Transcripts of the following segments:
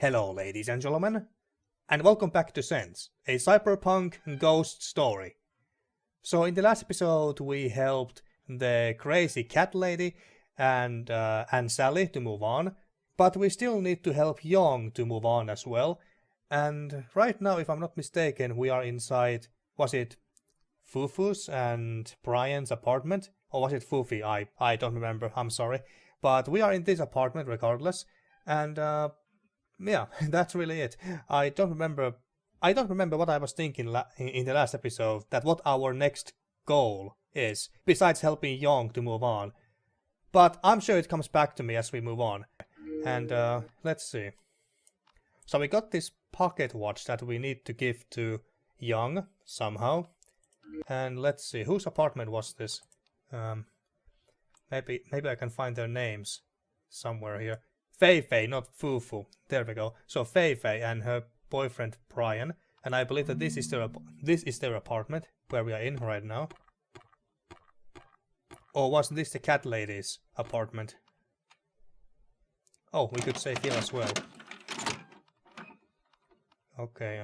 Hello ladies and gentlemen, and welcome back to Sense, a cyberpunk ghost story. So in the last episode we helped the crazy cat lady and Sally to move on, but we still need to help Jeong to move on as well. And right now, if I'm not mistaken, we are inside, was it Fufu's and Brian's apartment? Or was it Fufi? I don't remember, I'm sorry. But we are in this apartment regardless, and yeah, that's really it. I don't remember what I was thinking in the last episode, that what our next goal is, besides helping Jeong to move on. But I'm sure it comes back to me as we move on. And let's see. So we got this pocket watch that we need to give to Jeong somehow. And let's see, whose apartment was this? Maybe I can find their names somewhere here. Fei Fei, not Fufu. There we go. So Fei Fei and her boyfriend Brian, and I believe that this is their apartment where we are in right now. Or was this the cat lady's apartment? Oh, we could save here as well. Okay,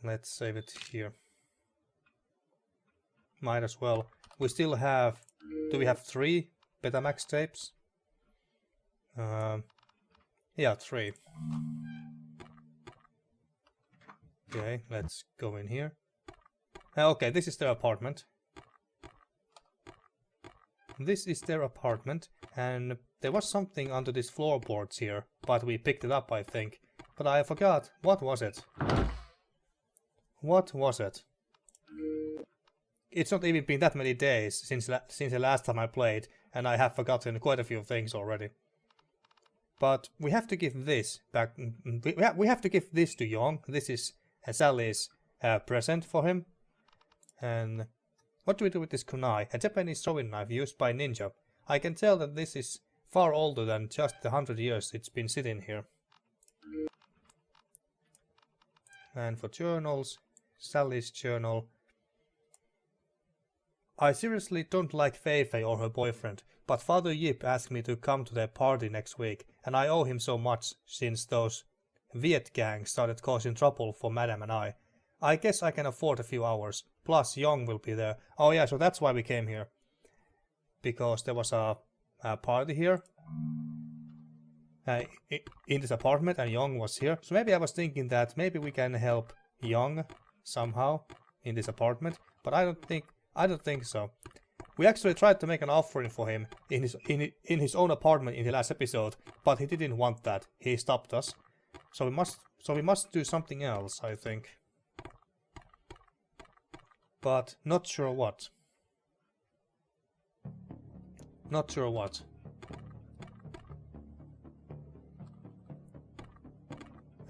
let's save it here. Might as well. We still have... Do we have 3 Betamax tapes? Yeah, 3. Okay, let's go in here. Okay, this is their apartment. This is their apartment, and there was something under these floorboards here, but we picked it up, I think. But I forgot. What was it? What was it? It's not even been that many days since the last time I played, and I have forgotten quite a few things already. But we have to give this back. We have to give this to Jeong. This is Sally's present for him. And what do we do with this kunai? A Japanese throwing knife used by ninja. I can tell that this is far older than just the 100 years it's been sitting here. And for journals, Sally's journal. I seriously don't like Fei Fei or her boyfriend, but Father Yip asked me to come to their party next week, and I owe him so much since those Viet gangs started causing trouble for Madame and I. I guess I can afford a few hours, plus Jeong will be there. Oh yeah, so that's why we came here. Because there was a party here in this apartment, and Jeong was here. So maybe I was thinking that maybe we can help Jeong somehow in this apartment, but I don't think so. We actually tried to make an offering for him in his own apartment in the last episode, but he didn't want that. He stopped us. So we must do something else, I think. But not sure what. Not sure what.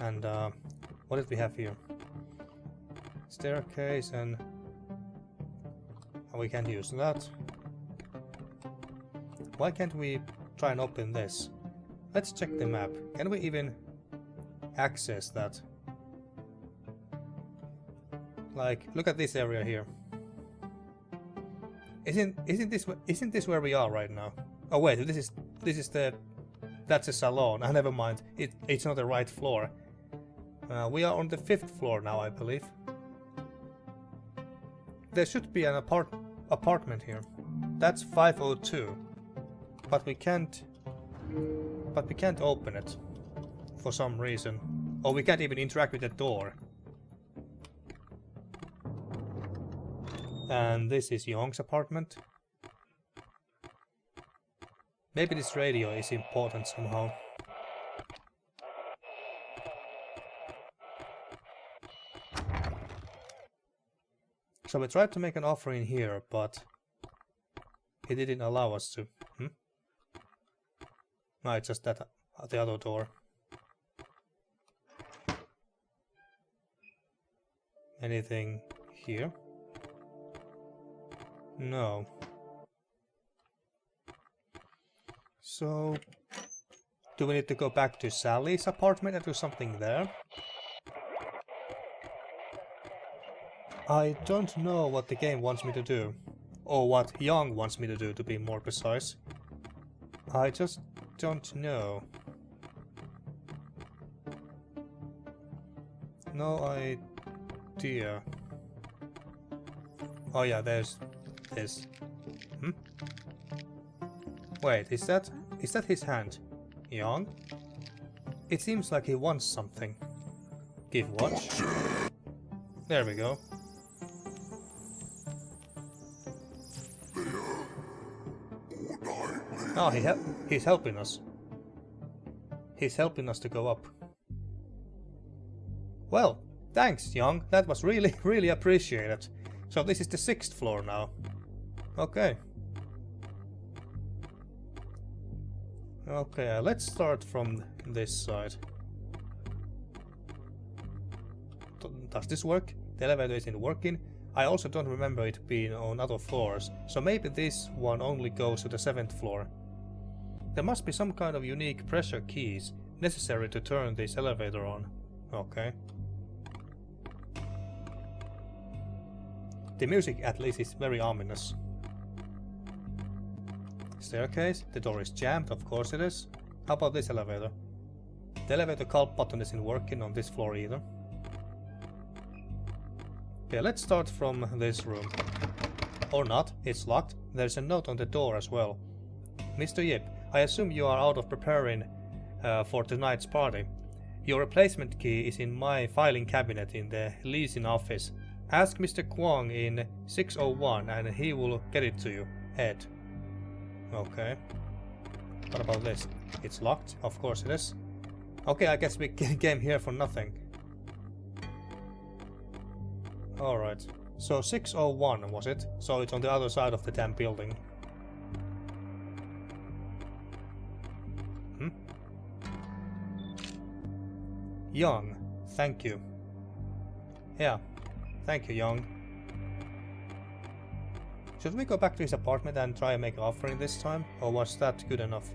And what did we have here? Staircase, and we can't use that. Why can't we try and open this? Let's check the map. Can we even access that? Like, look at this area here. Isn't this where we are right now? Oh wait, this is the... That's a salon. Ah, never mind. It's not the right floor. We are on the 5th floor now, I believe. There should be an apartment here. That's 502. But we can't open it for some reason. Or we can't even interact with the door. And this is Jeong's apartment. Maybe this radio is important somehow. So we tried to make an offering here, but he didn't allow us to. No, it's just that the other door. Anything here? No. So, do we need to go back to Sally's apartment and do something there? I don't know what the game wants me to do. Or what Jeong wants me to do, to be more precise. I just don't know. no idea. Oh yeah, there's this. Hmm? Wait, is that his hand? Jeong? It seems like he wants something. Give watch. There we go. Oh, he's helping us. He's helping us to go up. Well, thanks, Jeong. That was really, really appreciated. So this is the 6th floor now. Okay. Okay, let's start from this side. Does this work? The elevator isn't working. I also don't remember it being on other floors, so maybe this one only goes to the 7th floor. There must be some kind of unique pressure keys necessary to turn this elevator on. Okay. The music at least is very ominous. Staircase, the door is jammed, of course it is. How about this elevator? The elevator call button isn't working on this floor either. Okay, let's start from this room. Or not, it's locked. There's a note on the door as well. Mr. Yip, I assume you are out of preparing for tonight's party. Your replacement key is in my filing cabinet in the leasing office. Ask Mr. Guong in 601 and he will get it to you. Ed. Okay. What about this? It's locked? Of course it is. Okay, I guess we came here for nothing. Alright. So 601 was it? So it's on the other side of the damn building. Jeong, thank you. Yeah, thank you, Jeong. Should we go back to his apartment and try and make an offering this time, or was that good enough?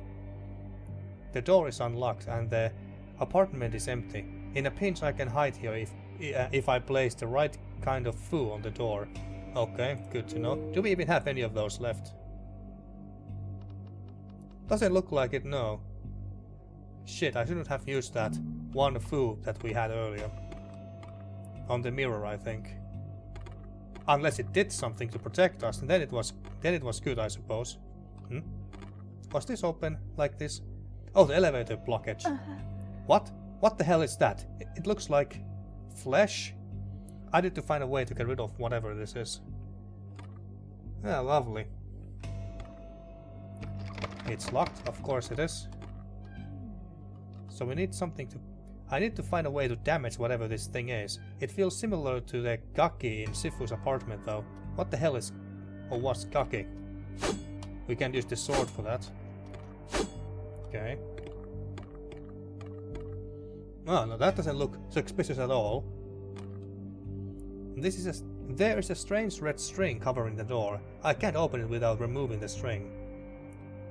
The door is unlocked and the apartment is empty. In a pinch I can hide here if I place the right kind of foo on the door. Okay, good to know. Do we even have any of those left? Doesn't look like it, no. Shit, I shouldn't have used that one foo that we had earlier. On the mirror, I think. Unless it did something to protect us, and then it was good, I suppose. Hmm? Was this open like this? Oh, the elevator blockage. What? What the hell is that? It looks like flesh. I need to find a way to get rid of whatever this is. Ah, lovely. It's locked, of course it is. So we need something to... I need to find a way to damage whatever this thing is. It feels similar to the gaki in Sifu's apartment though. What the hell is... or what's gaki? We can use the sword for that. Okay. Oh, no, that doesn't look suspicious at all. This is a... There is a strange red string covering the door. I can't open it without removing the string.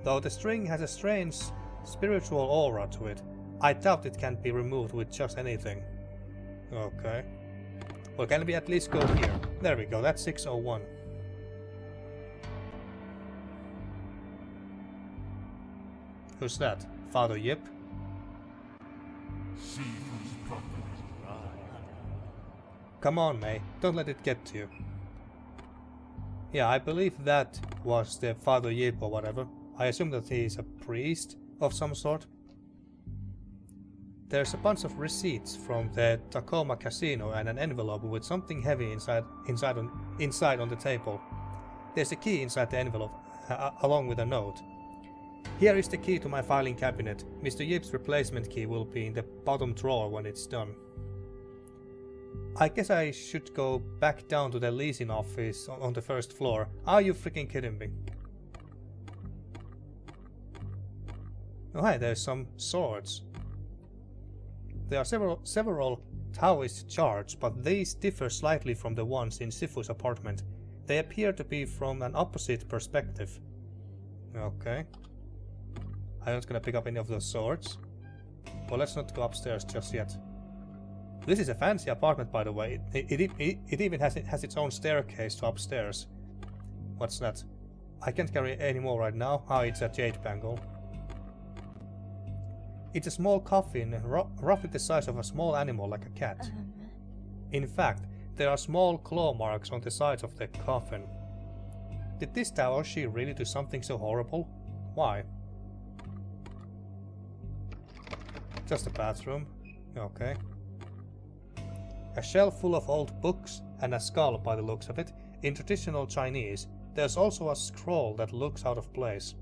Though the string has a strange spiritual aura to it, I doubt it can be removed with just anything. Okay. Well, can we at least go here? There we go, that's 601. Who's that? Father Yip? Come on, May. Don't let it get to you. Yeah, I believe that was the Father Yip or whatever. I assume that he is a priest of some sort. There's a bunch of receipts from the Tacoma casino and an envelope with something heavy inside on the table. There's a key inside the envelope, along with a note. Here is the key to my filing cabinet. Mr. Yip's replacement key will be in the bottom drawer when it's done. I guess I should go back down to the leasing office on the first floor. Are you freaking kidding me? Oh hi, there's some swords. There are several Taoist shards, but these differ slightly from the ones in Sifu's apartment. They appear to be from an opposite perspective. Okay. I'm not gonna pick up any of those swords. Well, let's not go upstairs just yet. This is a fancy apartment, by the way. It even has its own staircase to upstairs. What's that? I can't carry any more right now. Ah, it's a jade bangle. It's a small coffin, roughly the size of a small animal like a cat. In fact, there are small claw marks on the sides of the coffin. Did this Taoshi really do something so horrible? Why? Just a bathroom. Okay. A shelf full of old books and a skull by the looks of it. In traditional Chinese, there's also a scroll that looks out of place.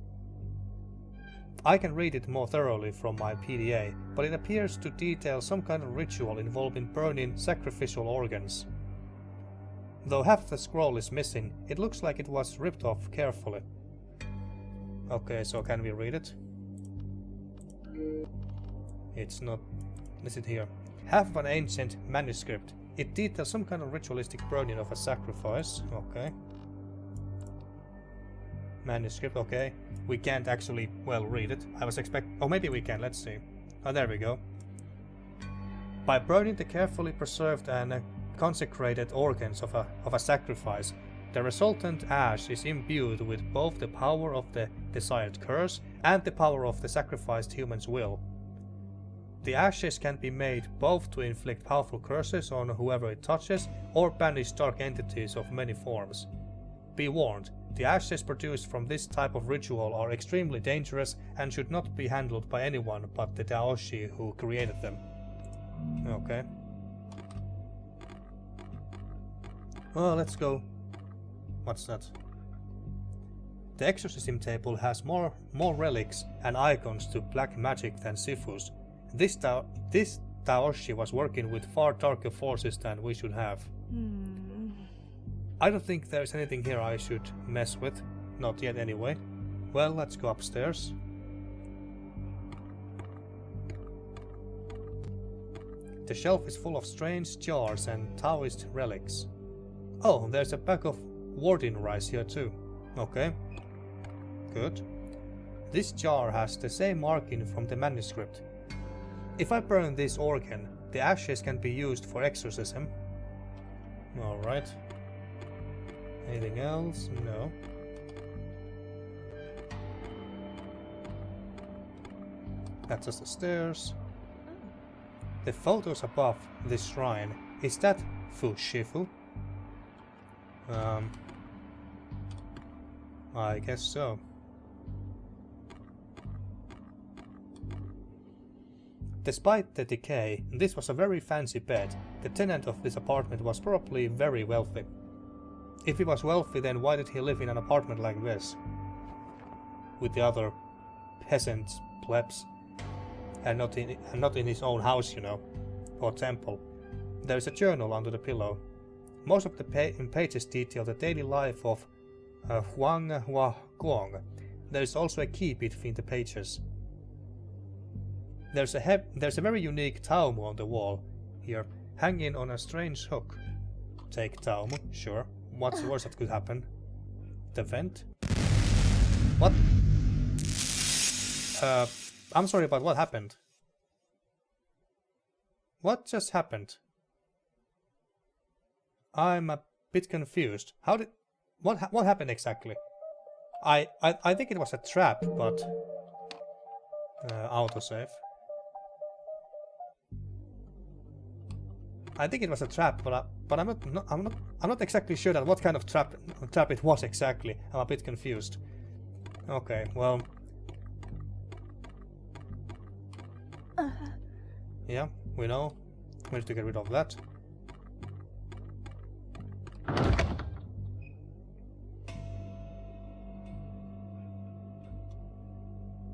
I can read it more thoroughly from my PDA, but it appears to detail some kind of ritual involving burning sacrificial organs. Though half the scroll is missing, it looks like it was ripped off carefully. Okay, so can we read it? It's not... Is it here? Half of an ancient manuscript. It details some kind of ritualistic burning of a sacrifice. Okay. Manuscript, okay. We can't actually, well, read it. I was oh, maybe we can, let's see. Oh, there we go. By burning the carefully preserved and consecrated organs of a sacrifice, the resultant ash is imbued with both the power of the desired curse and the power of the sacrificed human's will. The ashes can be made both to inflict powerful curses on whoever it touches or banish dark entities of many forms. Be warned, the ashes produced from this type of ritual are extremely dangerous and should not be handled by anyone but the Daoshi who created them. Okay. Well, let's go. What's that? The exorcism table has more relics and icons to black magic than Sifu's. This Daoshi was working with far darker forces than we should have. I don't think there's anything here I should mess with. Not yet anyway. Well, let's go upstairs. The shelf is full of strange jars and Taoist relics. Oh, there's a bag of warden rice here too. Okay. Good. This jar has the same marking from the manuscript. If I burn this organ, the ashes can be used for exorcism. Alright. Anything else? No. That's just the stairs. The photos above this shrine, is that Fushifu? I guess so. Despite the decay, this was a very fancy bed. The tenant of this apartment was probably very wealthy. If he was wealthy, then why did he live in an apartment like this? With the other peasants, plebs, and not in his own house, you know, or temple. There is a journal under the pillow. Most of the pages detail the daily life of Hwang Wah Guong. There is also a key between the pages. There's a very unique Taumu on the wall here, hanging on a strange hook. Take Taumu, sure. What's the worst that could happen? The vent? What? I'm sorry, but what happened? What just happened? I'm a bit confused. What happened exactly? I think it was a trap, but autosave. I think it was a trap, but I'm not exactly sure that what kind of trap it was exactly. I'm a bit confused. Okay, well. Yeah, we know. We need to get rid of that.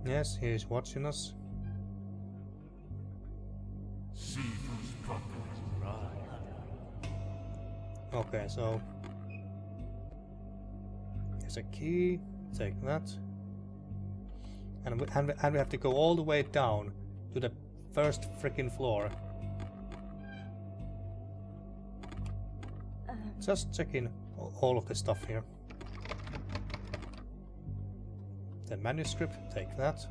Yes, he is watching us. Okay, so there's a key. Take that, and we have to go all the way down to the first freaking floor. Just checking all of the stuff here. The manuscript, take that.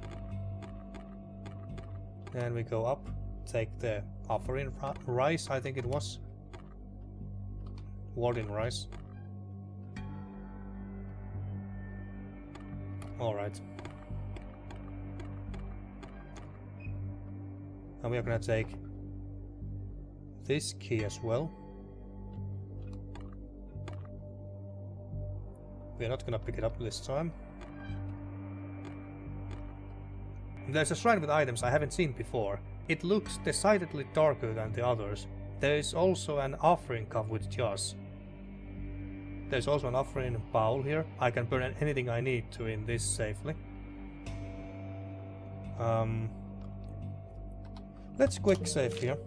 Then we go up, take the offering rice, I think it was. Warden rice. Alright. And we are gonna take this key as well. We're not gonna pick it up this time. There's a shrine with items I haven't seen before. It looks decidedly darker than the others. There is also an offering cup with jars. There's also an offering bowl here. I can burn anything I need to in this safely. Let's quick save here.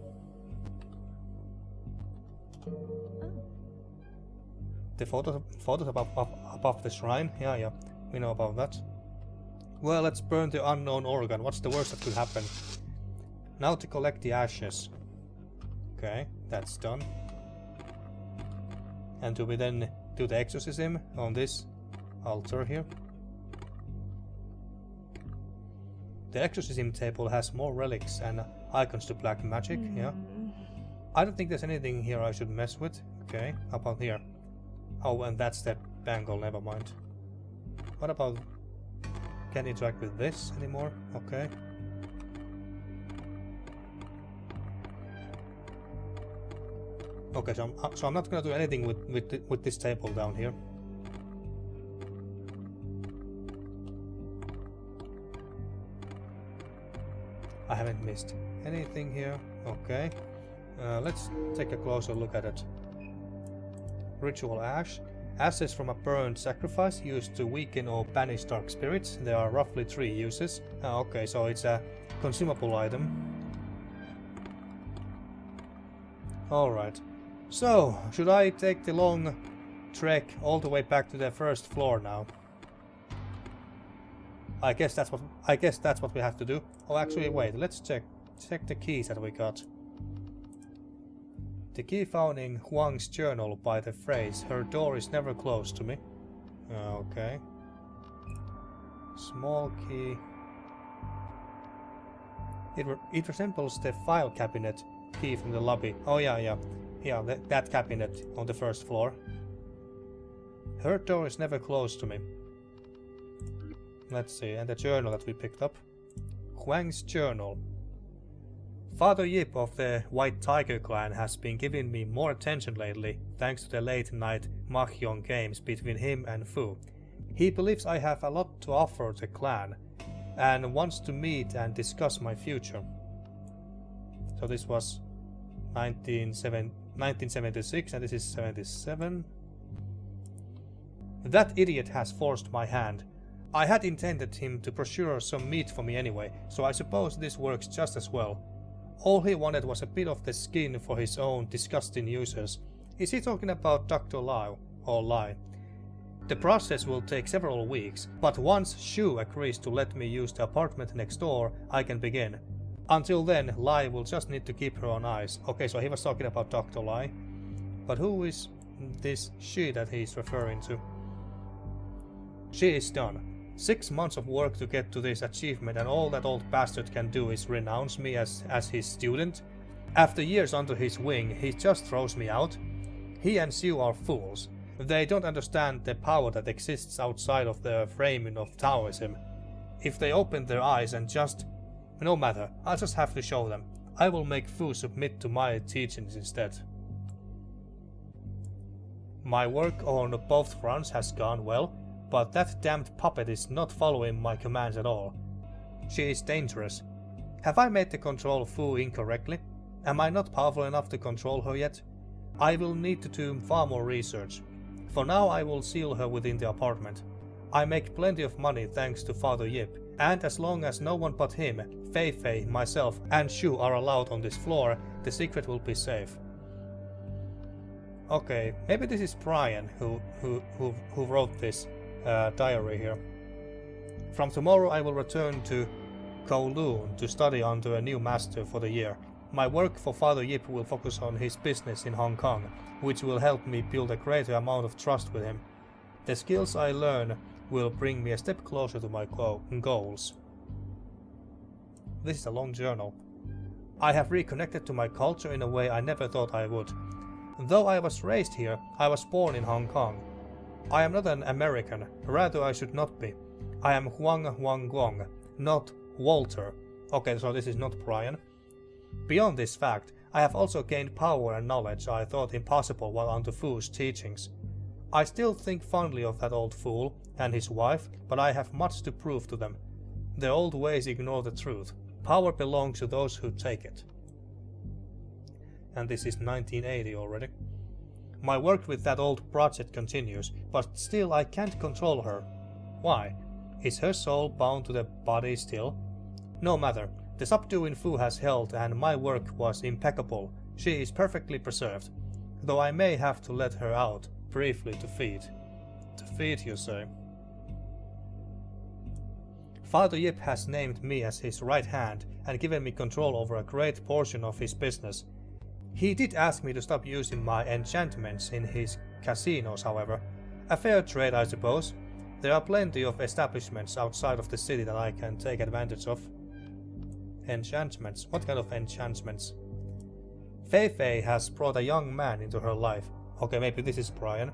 The photos above the shrine. Yeah, we know about that. Well, let's burn the unknown organ. What's the worst that could happen? Now to collect the ashes. Okay, that's done. And do we then do the exorcism on this altar here? The exorcism table has more relics and icons to black magic, yeah. I don't think there's anything here I should mess with. Okay, how about here? Oh, and that's the bangle, never mind. What about... Can't interact with this anymore? Okay. Okay, so I'm not gonna do anything with this table down here. I haven't missed anything here. Okay. Let's take a closer look at it. Ritual ash. Ashes from a burned sacrifice used to weaken or banish dark spirits. There are roughly 3 uses. Okay, so it's a consumable item. Alright. So, should I take the long trek all the way back to the first floor now? I guess that's what we have to do. Oh, actually, wait. Let's check the keys that we got. The key found in Hwang's journal by the phrase, "Her door is never closed to me." Okay. Small key. It resembles the file cabinet key from the lobby. Oh yeah, that cabinet on the first floor. Her door is never closed to me. Let's see, and the journal that we picked up. Hwang's journal. Father Yip of the White Tiger clan has been giving me more attention lately, thanks to the late night mahjong games between him and Fu. He believes I have a lot to offer the clan, and wants to meet and discuss my future. So this was 1976, and this is 77. That idiot has forced my hand. I had intended him to procure some meat for me anyway, so I suppose this works just as well. All he wanted was a bit of the skin for his own disgusting users. Is he talking about Dr. Lau or Lai? The process will take several weeks, but once Shu agrees to let me use the apartment next door, I can begin. Until then, Lai will just need to keep her on ice. Okay, so he was talking about Dr. Lai. But who is this she that he's referring to? She is done. 6 months of work to get to this achievement, and all that old bastard can do is renounce me as his student. After years under his wing, he just throws me out. He and Xiu are fools. They don't understand the power that exists outside of the framing of Taoism. If they open their eyes and just... No matter, I'll just have to show them. I will make Fu submit to my teachings instead. My work on both fronts has gone well, but that damned puppet is not following my commands at all. She is dangerous. Have I made the control of Fu incorrectly? Am I not powerful enough to control her yet? I will need to do far more research. For now I will seal her within the apartment. I make plenty of money thanks to Father Yip, and as long as no one but him, Fei Fei, myself and Shu are allowed on this floor, the secret will be safe. Okay, maybe this is Brian who wrote this diary here. From tomorrow I will return to Kowloon to study under a new master for the year. My work for Father Yip will focus on his business in Hong Kong, which will help me build a greater amount of trust with him. The skills I learn will bring me a step closer to my goals. This is a long journal. I have reconnected to my culture in a way I never thought I would. Though I was raised here, I was born in Hong Kong. I am not an American, rather I should not be. I am Hwang Wah Guong, not Walter. Okay, so this is not Brian. Beyond this fact, I have also gained power and knowledge I thought impossible while under Fu's teachings. I still think fondly of that old fool and his wife, but I have much to prove to them. Their old ways ignore the truth. Power belongs to those who take it. And this is 1980 already. My work with that old project continues, but still I can't control her. Why? Is her soul bound to the body still? No matter. The subduing Fu has held and my work was impeccable. She is perfectly preserved. Though I may have to let her out, briefly to feed. To feed, you say? Father Yip has named me as his right hand and given me control over a great portion of his business. He did ask me to stop using my enchantments in his casinos, however. A fair trade, I suppose. There are plenty of establishments outside of the city that I can take advantage of. Enchantments? What kind of enchantments? Fei Fei has brought a young man into her life. Okay, maybe this is Brian.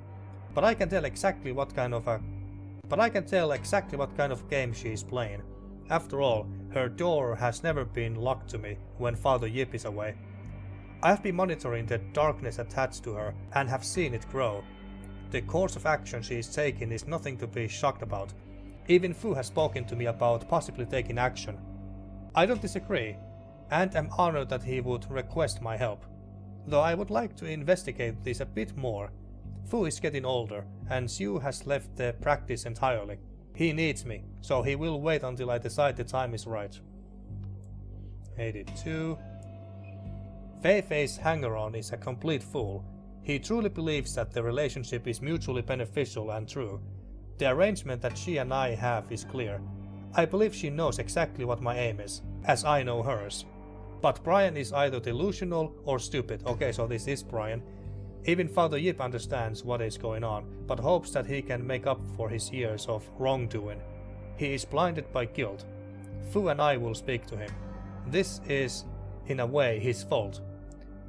But I can tell exactly what kind of game she is playing. After all, her door has never been locked to me when Father Yip is away. I have been monitoring the darkness attached to her and have seen it grow. The course of action she is taking is nothing to be shocked about. Even Fu has spoken to me about possibly taking action. I don't disagree, and am honored that he would request my help. Though I would like to investigate this a bit more. Fu is getting older, and Xiu has left the practice entirely. He needs me, so he will wait until I decide the time is right. 82. Fei Fei's hanger-on is a complete fool. He truly believes that the relationship is mutually beneficial and true. The arrangement that she and I have is clear. I believe she knows exactly what my aim is, as I know hers. But Brian is either delusional or stupid. Okay, so this is Brian. Even Father Yip understands what is going on, but hopes that he can make up for his years of wrongdoing. He is blinded by guilt. Fu and I will speak to him. This is, in a way, his fault.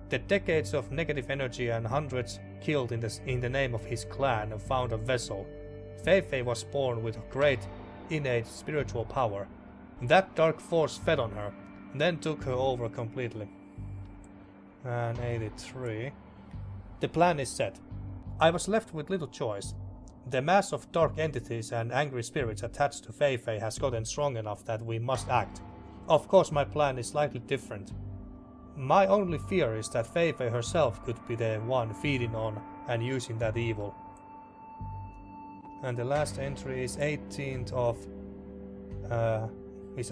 The decades of negative energy and hundreds killed in the name of his clan have found a vessel. Fei Fei was born with great, innate spiritual power. That dark force fed on her, then took her over completely. And 83. The plan is set. I was left with little choice. The mass of dark entities and angry spirits attached to Fei Fei has gotten strong enough that we must act. Of course my plan is slightly different. My only fear is that Fei Fei herself could be the one feeding on and using that evil. And the last entry is 18th of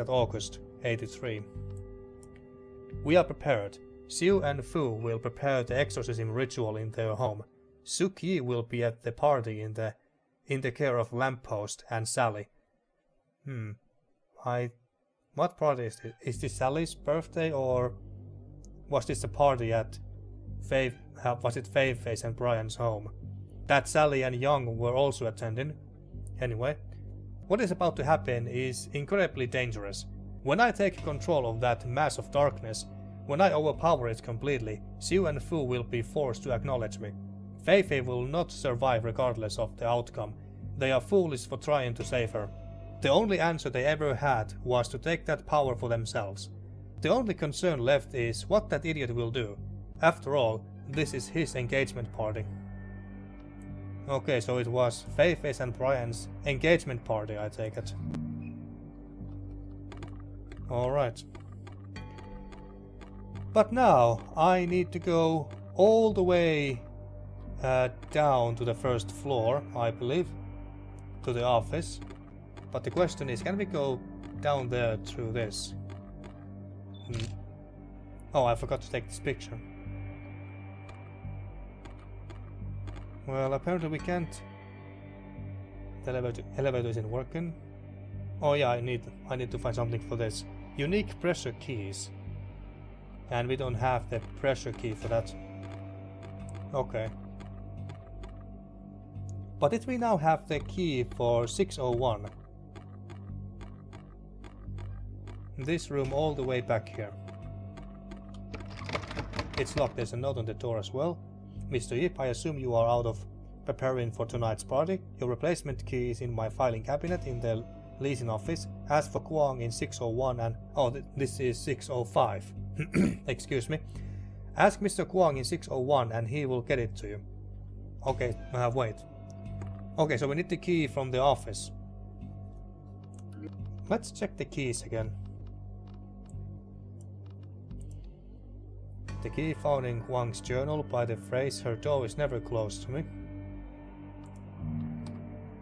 August 83. We are prepared. Xiu and Fu will prepare the exorcism ritual in their home. Suki will be at the party in the care of Lamppost and Sally. What party is this? Is this Sally's birthday, or was this a party at Fei Fei's and Brian's home? That Sally and Jeong were also attending. Anyway, what is about to happen is incredibly dangerous. When I take control of that mass of darkness, when I overpower it completely, Xiu and Fu will be forced to acknowledge me. Fei Fei will not survive regardless of the outcome. They are foolish for trying to save her. The only answer they ever had was to take that power for themselves. The only concern left is what that idiot will do. After all, this is his engagement party. Okay, so it was Fei Fei's and Brian's engagement party, I take it. Alright. But now I need to go all the way down to the first floor, I believe, to the office. But the question is, can we go down there through this? Oh, I forgot to take this picture. Well, apparently we can't. The elevator isn't working. Oh yeah, I need to find something for this. Unique pressure keys. And we don't have the pressure key for that. Okay. But if we now have the key for 601. This room all the way back here. It's locked. There's a note on the door as well. Mr. Yip, I assume you are out of preparing for tonight's party. Your replacement key is in my filing cabinet in the leasing office. Ask for Guong in 601 and... oh, this is 605. Excuse me. Ask Mr. Guong in 601 and he will get it to you. Okay, wait. Okay, so we need the key from the office. Let's check the keys again. The key found in Hwang's journal by the phrase "her door is never closed to me."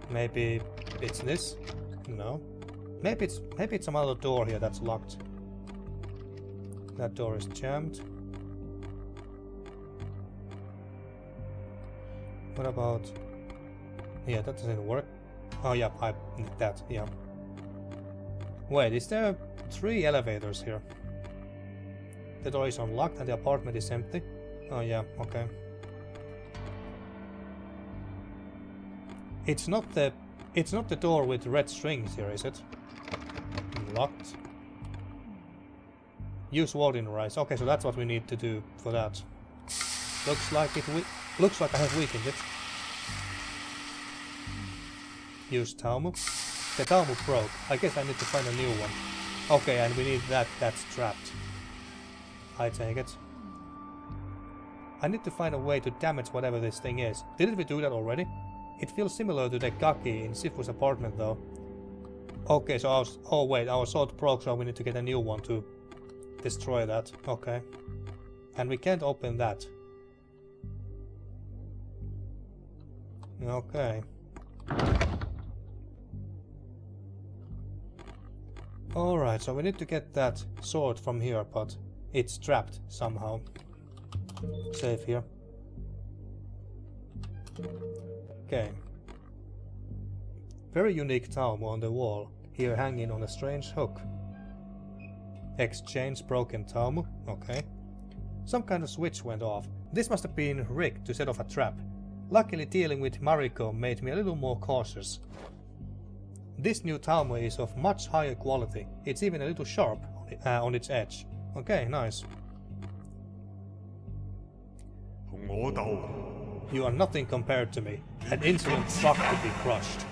Maybe it's this? No. Maybe it's some other door here that's locked. That door is jammed. What about... Yeah, that doesn't work. Oh yeah, I need that, yeah. Wait, is there 3 elevators here? The door is unlocked and the apartment is empty. Oh yeah, okay. It's not the door with red strings here, is it? Locked. Use Warden Rise. Okay, so that's what we need to do for that. Looks like I have weakened it. Use Taumu. The Taumu broke. I guess I need to find a new one. Okay, and we need that's trapped. I take it. I need to find a way to damage whatever this thing is. Didn't we do that already? It feels similar to the Gaki in Sifu's apartment though. Okay, so our sword broke, so we need to get a new one to destroy that. Okay. And we can't open that. Okay. Alright, so we need to get that sword from here, but it's trapped somehow. Save here. Okay. Very unique Taumu on the wall, here hanging on a strange hook. Exchange broken Taumu, okay. Some kind of switch went off. This must have been rigged to set off a trap. Luckily dealing with Mariko made me a little more cautious. This new Taumu is of much higher quality. It's even a little sharp on its edge. Okay, nice. You are nothing compared to me. An insolent truck to be crushed.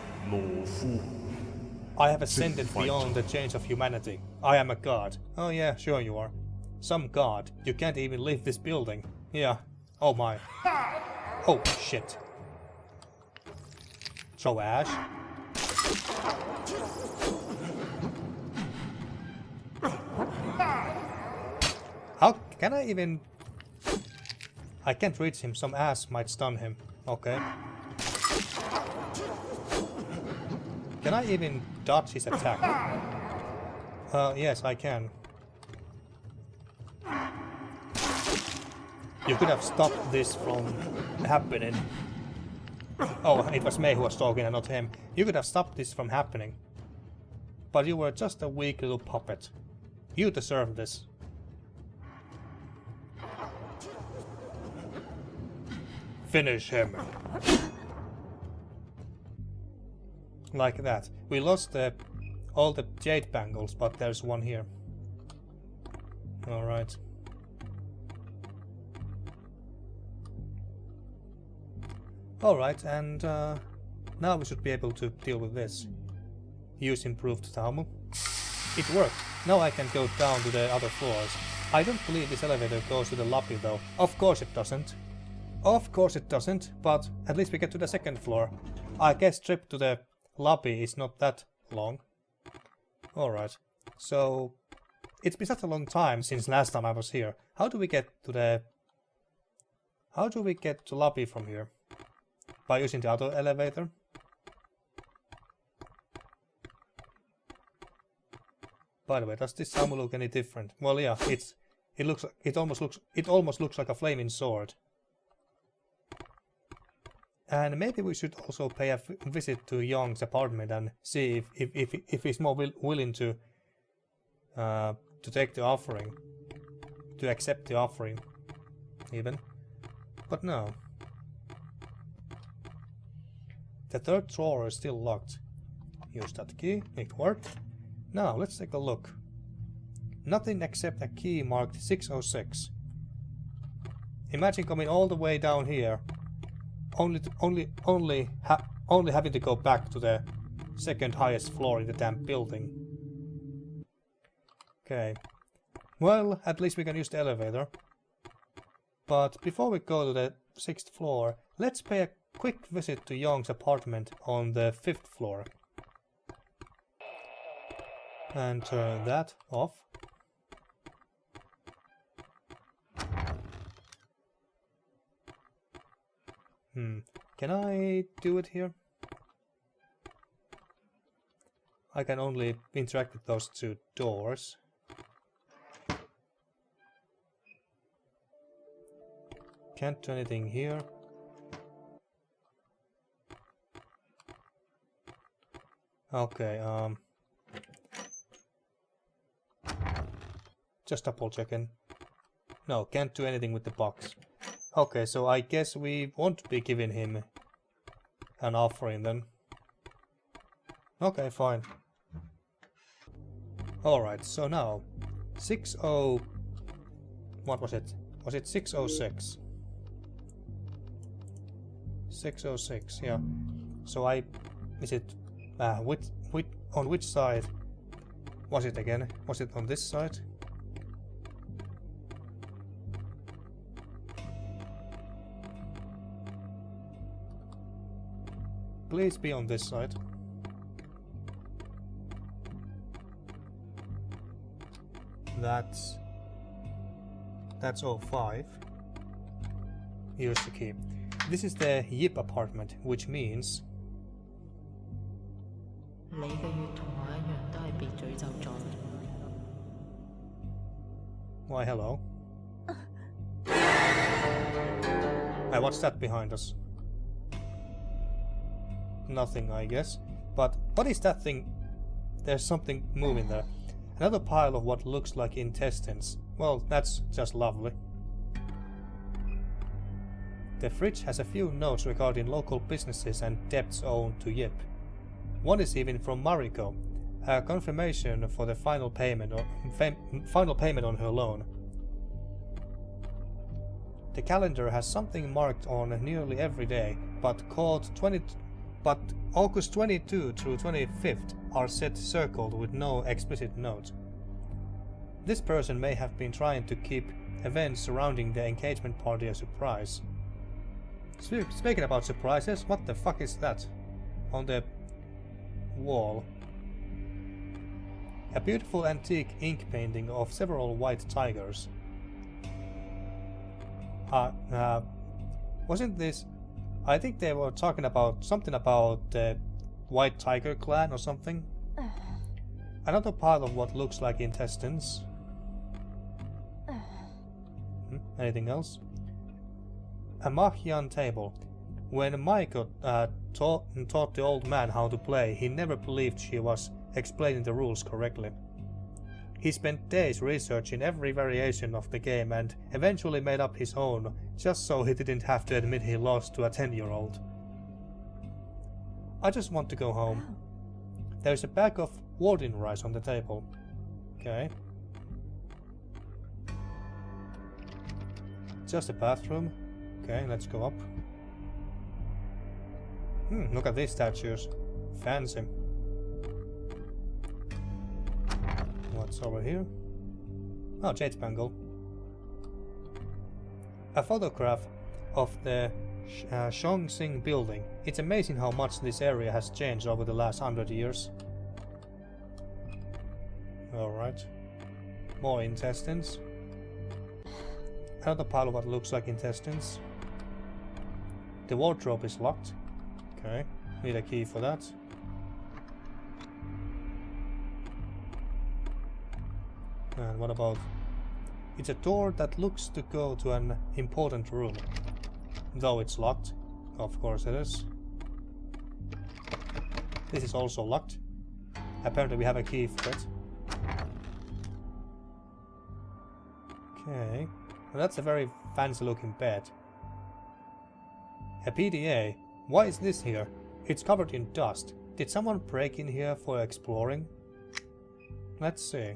I have ascended beyond the change of humanity. I am a god. Oh yeah, sure you are. Some god. You can't even leave this building. Yeah. Oh my. Oh shit. Throw ash. How can I even... I can't reach him, some ass might stun him. Okay. Can I even dodge his attack? Yes, I can. You could have stopped this from happening. Oh, it was Mei who was talking and not him. You could have stopped this from happening. But you were just a weak little puppet. You deserve this. Finish him. Like that. We lost all the jade bangles, but there's one here. Alright. Alright, and now we should be able to deal with this. Use improved Taumu. It worked. Now I can go down to the other floors. I don't believe this elevator goes to the lobby though. Of course it doesn't. Of course it doesn't, but at least we get to the second floor. I guess trip to the lobby is not that long. Alright, so it's been such a long time since last time I was here. How do we get to lobby from here? By using the other elevator? By the way, does this Taumu look any different? Well, yeah, it almost looks like a flaming sword. And maybe we should also pay a visit to Jeong's apartment and see if he's more willing to take the offering, to accept the offering, even. But no. The third drawer is still locked. Use that key. It worked. Now let's take a look. Nothing except a key marked 606. Imagine coming all the way down here. Only having to go back to the second highest floor in the damn building. Okay. Well, at least we can use the elevator. But before we go to the 6th floor, let's pay a quick visit to Jeong's apartment on the 5th floor. And turn that off. Can I do it here? I can only interact with those two doors. Can't do anything here. Okay, just double checking. No, can't do anything with the box. Okay, so I guess we won't be giving him an offering then. Okay, fine. Alright, so now 60... what was it? Was it 606? 606, yeah. So I... is it... on which side was it again? Was it on this side? Please be on this side. That's 05. Here's the key. This is the Yip apartment, which means... Why, hello. Hey, what's that behind us? Nothing, I guess. But what is that thing? There's something moving there. Another pile of what looks like intestines. Well, that's just lovely. The fridge has a few notes regarding local businesses and debts owed to Yip. One is even from Mariko, a confirmation for the final payment on her loan. The calendar has something marked on nearly every day, but August 22 through 25th are set circled with no explicit note. This person may have been trying to keep events surrounding the engagement party a surprise. Speaking about surprises, what the fuck is that? On the wall. A beautiful antique ink painting of several white tigers. Wasn't this... I think they were talking about something about the White Tiger clan or something. Another pile of what looks like intestines. Anything else? A Mahyan table. When Maiko taught the old man how to play, he never believed she was explaining the rules correctly. He spent days researching every variation of the game and eventually made up his own, just so he didn't have to admit he lost to a 10-year-old. I just want to go home. There's a bag of Warden rice on the table. Okay. Just a bathroom. Okay, let's go up. Look at these statues. Fancy. What's over here? Oh, jade spangle. A photograph of the Jeong building. It's amazing how much this area has changed over the last 100 years. Alright. More intestines. Another pile of what looks like intestines. The wardrobe is locked. Okay, need a key for that. And what about... It's a door that looks to go to an important room. Though it's locked. Of course it is. This is also locked. Apparently we have a key for it. Okay. Well, that's a very fancy looking bed. A PDA. Why is this here? It's covered in dust. Did someone break in here for exploring? Let's see.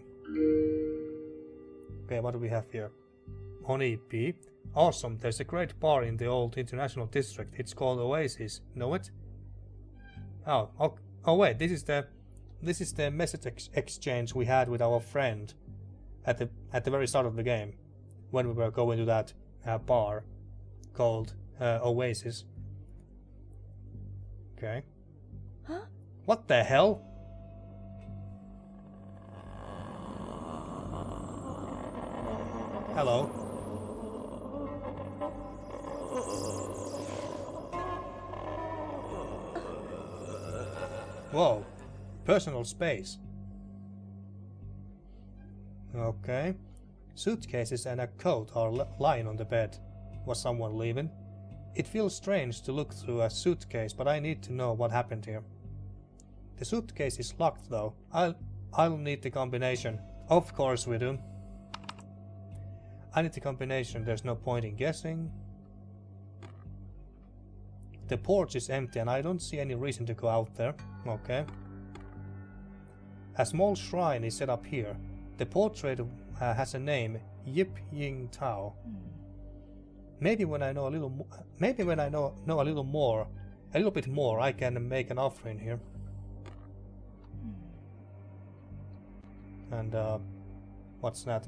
Okay, what do we have here? Honeybee. Awesome, there's a great bar in the old international district. It's called Oasis. Know it? Oh wait, this is the message exchange we had with our friend at the very start of the game, when we were going to that bar called Oasis. Okay. Huh? What the hell? Hello. Whoa. Personal space. Okay. Suitcases and a coat are lying on the bed. Was someone leaving? It feels strange to look through a suitcase, but I need to know what happened here. The suitcase is locked though. I'll need the combination. Of course we do. I need the combination, there's no point in guessing. The porch is empty and I don't see any reason to go out there. Okay. A small shrine is set up here. The portrait has a name, Yip Ying Tao. Maybe when I know a little bit more, I can make an offering here. And what's that?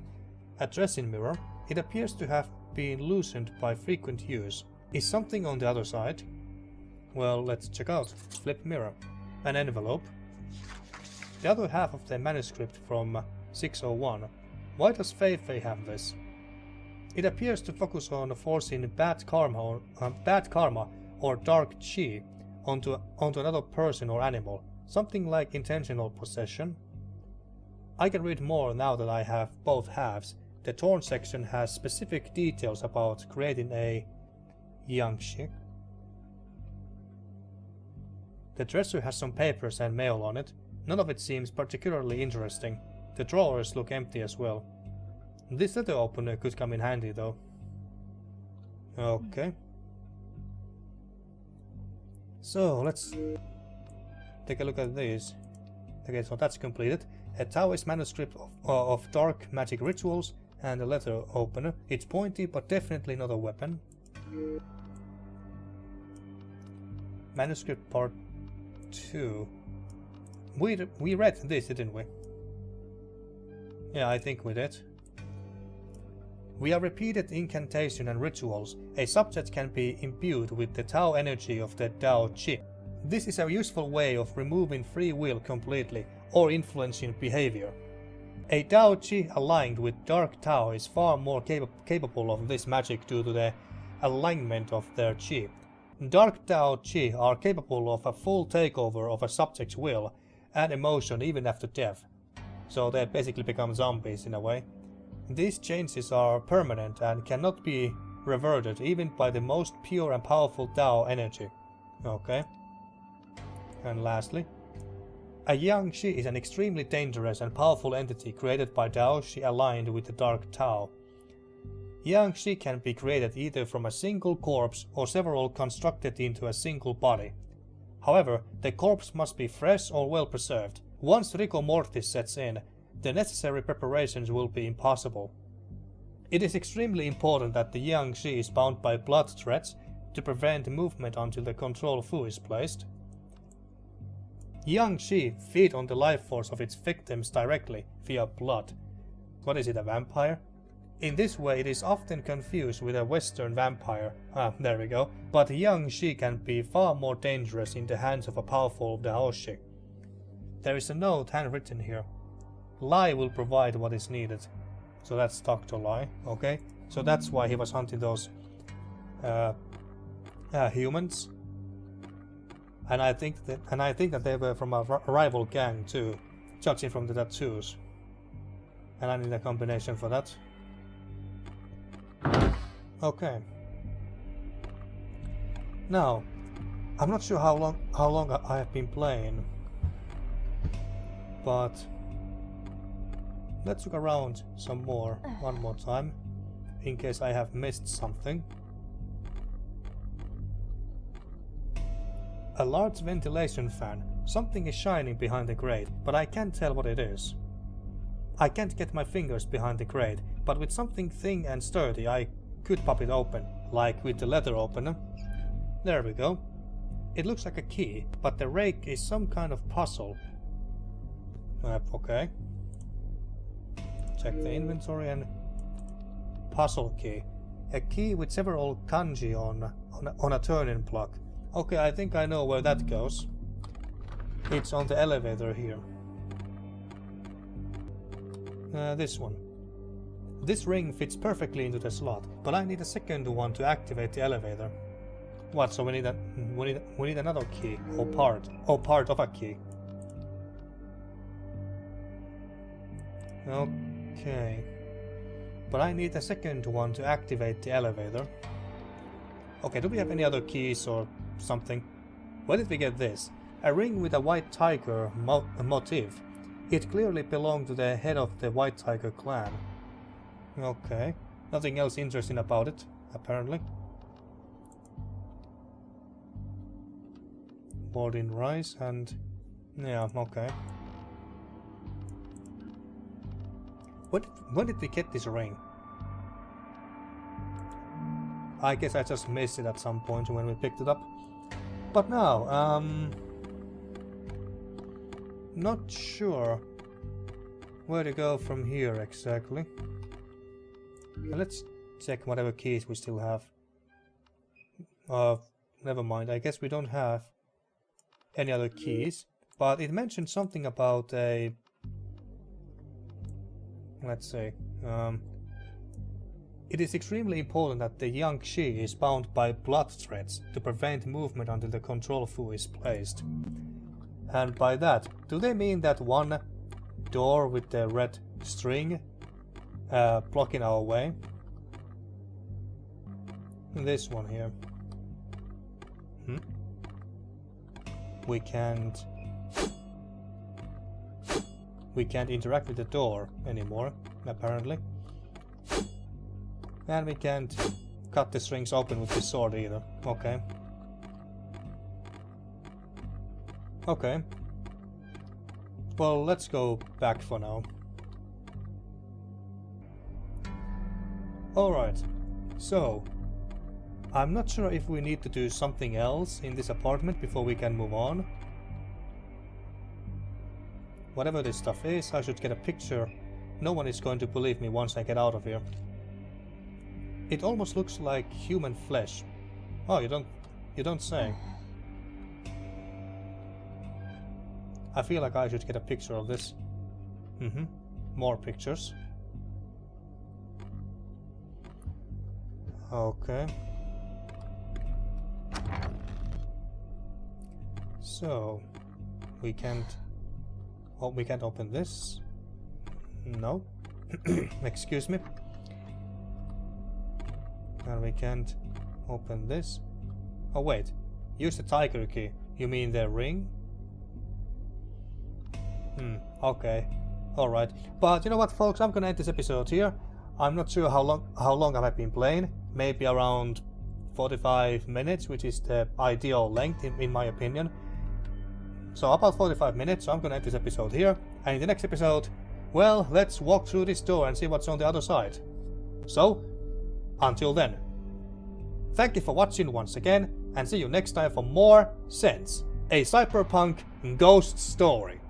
A dressing mirror. It appears to have been loosened by frequent use. Is something on the other side? Well, let's check out. Flip mirror. An envelope. The other half of the manuscript from 601. Why does Fei Fei have this? It appears to focus on forcing bad karma or dark chi onto another person or animal, something like intentional possession. I can read more now that I have both halves. The torn section has specific details about creating a Yangshi. The dresser has some papers and mail on it. None of it seems particularly interesting. The drawers look empty as well. This letter opener could come in handy though. Okay. So let's take a look at these. Okay, so that's completed. A Taoist manuscript of dark magic rituals and a letter opener. It's pointy but definitely not a weapon. Manuscript part 2. We read this, didn't we? Yeah, I think we did. Via repeated incantation and rituals, a subject can be imbued with the Tao energy of the Tao Qi. This is a useful way of removing free will completely or influencing behavior. A Tao Qi aligned with Dark Tao is far more capable of this magic due to the alignment of their Qi. Dark Tao Qi are capable of a full takeover of a subject's will and emotion even after death, so they basically become zombies in a way. These changes are permanent and cannot be reverted even by the most pure and powerful Tao energy. Okay. And lastly, a Yang Shi is an extremely dangerous and powerful entity created by Tao Shi aligned with the Dark Tao. Yang Shi can be created either from a single corpse or several constructed into a single body. However, the corpse must be fresh or well preserved. Once rigor mortis sets in, the necessary preparations will be impossible. It is extremely important that the Yang Shi is bound by blood threads to prevent movement until the control fu is placed. Yang Shi feed on the life force of its victims directly via blood. What is it, a vampire? In this way it is often confused with a Western vampire. There we go. But Yang Shi can be far more dangerous in the hands of a powerful Daoshi. There is a note handwritten here. Lai will provide what is needed. So that's Dr. Lai, okay? So that's why he was hunting those humans. And I think that they were from a rival gang too, judging from the tattoos. And I need a combination for that. Okay. Now, I'm not sure how long I have been playing, but let's look around some more, one more time, in case I have missed something. A large ventilation fan. Something is shining behind the grate, but I can't tell what it is. I can't get my fingers behind the grate, but with something thin and sturdy I could pop it open, like with the letter opener. There we go. It looks like a key, but the rake is some kind of puzzle. Okay. Check the inventory and puzzle key. A key with several kanji on a turning block. Okay, I think I know where that goes. It's on the elevator here. This one. This ring fits perfectly into the slot, but I need a second one to activate the elevator. What? So we need another key, or part of a key. Okay. But I need a second one to activate the elevator. Okay, do we have any other keys or something? Where did we get this? A ring with a white tiger motif. It clearly belonged to the head of the White Tiger clan. Okay. Nothing else interesting about it, apparently. Boiled in rice and... yeah, okay. When did we get this ring? I guess I just missed it at some point when we picked it up. But now, not sure where to go from here exactly. Let's check whatever keys we still have. Never mind, I guess we don't have any other keys. But it mentioned something about a... let's see. It is extremely important that the young Shi is bound by blood threads to prevent movement until the control fu is placed. And by that, do they mean that one door with the red string blocking our way? This one here. We can't interact with the door anymore, apparently. And we can't cut the strings open with this sword either. Okay. Okay. Well, let's go back for now. Alright. So, I'm not sure if we need to do something else in this apartment before we can move on. Whatever this stuff is, I should get a picture. No one is going to believe me once I get out of here. It almost looks like human flesh. Oh, you don't say. I feel like I should get a picture of this. More pictures. Okay. So, we can't open this. No. Excuse me. And we can't open this. Oh wait, use the tiger key. You mean the ring? Okay. Alright. But you know what, folks, I'm gonna end this episode here. I'm not sure how long I have been playing. Maybe around 45 minutes, which is the ideal length in my opinion. So about 45 minutes, so I'm gonna end this episode here. And in the next episode, well, let's walk through this door and see what's on the other side. So, until then, thank you for watching once again, and see you next time for more Sense, a cyberpunk ghost story.